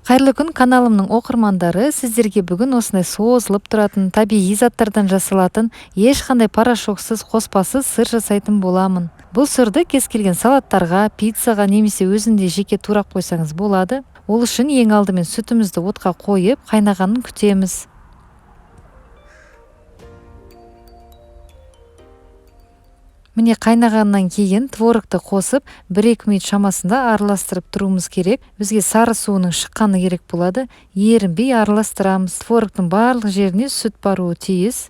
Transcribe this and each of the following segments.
Кайырлы күн, каналымның окурмандары, сиздерге бүгүн осындай созулуп туратын, табигый заттардан жасалатын, эч кандай порошоксуз, коспасыз сыр жасайтын боламын. Бул сырды кез келген салаттарга, пиццага немесе өзүндөй жеке турап койсоңуз болот. Ол үчүн эң алдымен сүтүмүздү отко коюп, кайнаганын күтөбүз. Міне кайнагандан кийин творогду косуп, 1-2 мүнөт шамасында араластырып туруубуз керек. Бизге сары суунун шыкканы керек болот. Эринбей араластырабыз. Творогдун баардык жерине сүт баруу тийиз.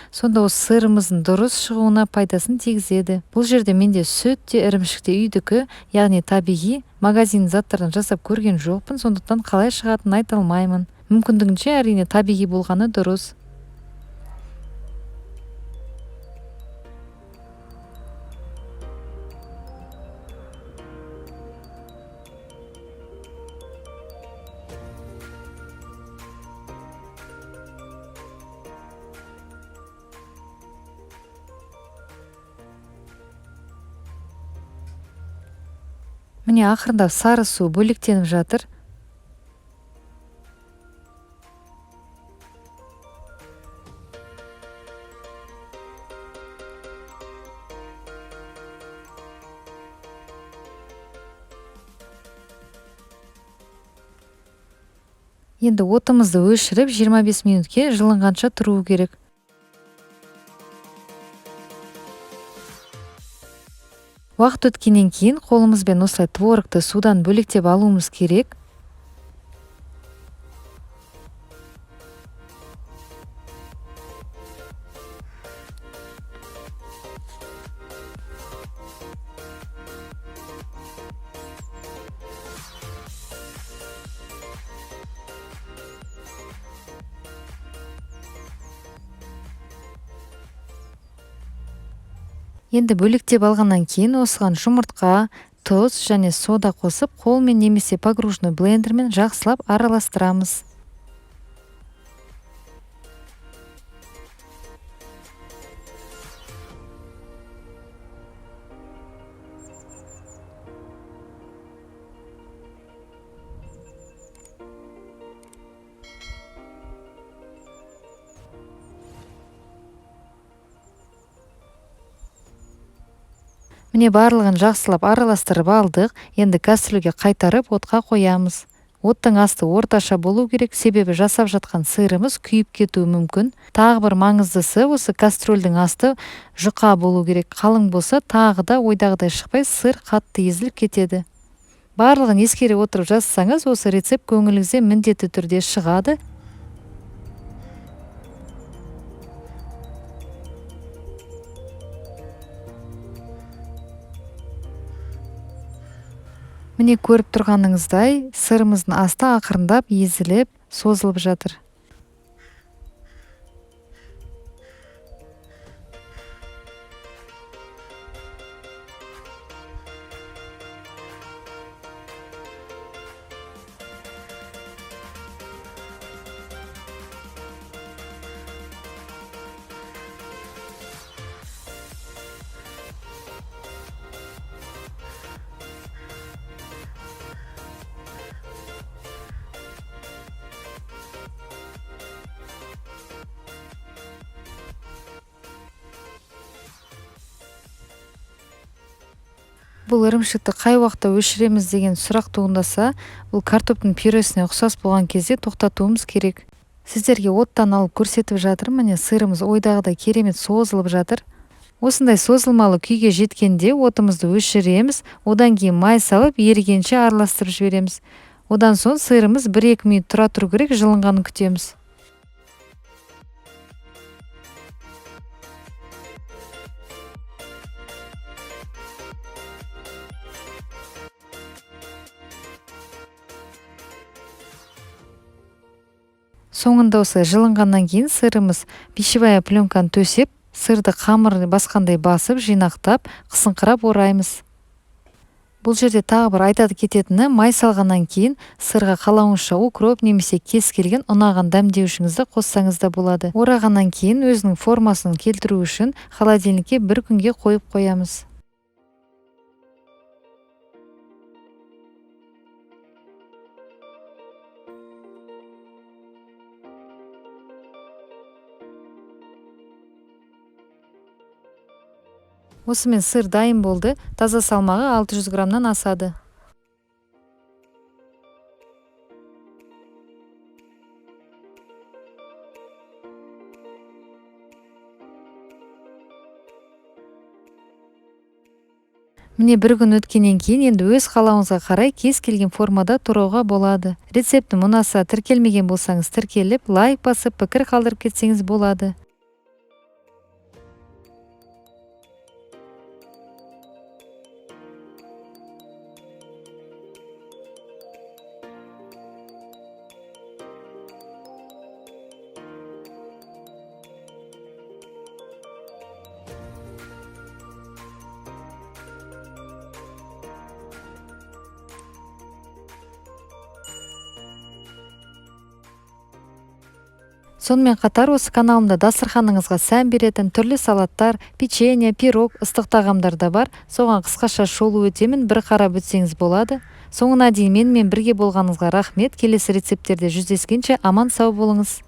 Сонда осы сырымыздын дурус чыгууна пайдасын тийгизет. Бул жерде менде сүт же иримшик үйдүкү, яғни табигый, магазин заттардан жасап көргөн жокмун, сондуктан калай чыгатынын айта алмаймын. Мүмкүндүгүнчө арине табигый болгону дурус. Міне акырындап сары суу бөлектенип жатыр. Енді отымызды өшіріп 25 минутке жылынғанша тұруу керек. Уақыт өткеннен кейін қолымызбен осылай творогты судан бөлектеп алуымыз керек. Енді бөлектеп алгандан кийин осыған жұмыртқа, тұз және сода қосып, қолмен немесе погружной блендермен жақсылап араластырамыз. Міне барлығын жақсылап араластырып алдық. Енді кастрюльге қайтарып отқа қоямыз. Оттың асты орташа болу керек, себебі жасап жатқан сырымыз күйіп кетуі мүмкін. Тағы бір маңыздысы, осы кастрюльдің асты жұқа болу керек. Қалың болса, тағы да ойдағыдай шықпай, сыр қатты езіліп кетеді. Барлығын ескере отырып жазсаңыз, осы рецепт көңіліңізге міндетті түрде шығады. Міне көріп тұрғаныңыздай, сырымыздың асты ақырындап езіліп, созылып жатыр. Бұл ірімшікті қай уақытта өшіреміз деген сұрақ туындаса, бұл картоптың пюресіне ұқсас болған кезде тоқтатуымыз керек. Сіздерге оттан алып көрсетіп жатыр, міне сырымыз ойдағыдай керемет созылып жатыр. Осындай созылмалы күйге жеткенде отымызды өшіреміз, одан кейін май салып ерігенше араластырып жібереміз. Одан соң сырымыз 1-2 минут тұра тұру керек, жылынғанын күтеміз. Соңында осылай жылынғаннан кейін сырымыз пищевая пленканы төсеп, сырды қамыр басқандай басып, жинақтап, қысыңқырап ораймыз. Бұл жерде тағы бір айтады кететіні, май салғаннан кейін сырға қалауыңызша укроп немесе кез келген ұнаған дәмдеушіңізді қоссаңыз да болады. Орағаннан кейін өзінің формасын келтіру үшін холодильникке 1 күнге қойып қоямыз. Осымен сыр дайын болды. Таза салмағы 600 граммнан асады. Міне бір күн өткеннен кейін енді өз қалауыңызға қарай кез келген формада турауға болады. Рецептім ұнаса тіркелмеген болсаңыз тіркеліп, лайк басып, пікір қалдырып кетсеңіз болады. Сонымен қатар осы каналымда дастарханыңызға сән беретін түрлі салаттар, печенье, пирог, ыстық тағамдар да бар. Соған қысқаша шолу өтемін, бір қарап өтсеңіз болады. Соңына дейін менімен бірге болғаныңызға рахмет. Келесі рецепттерде жүздескенше аман сау болыңыз.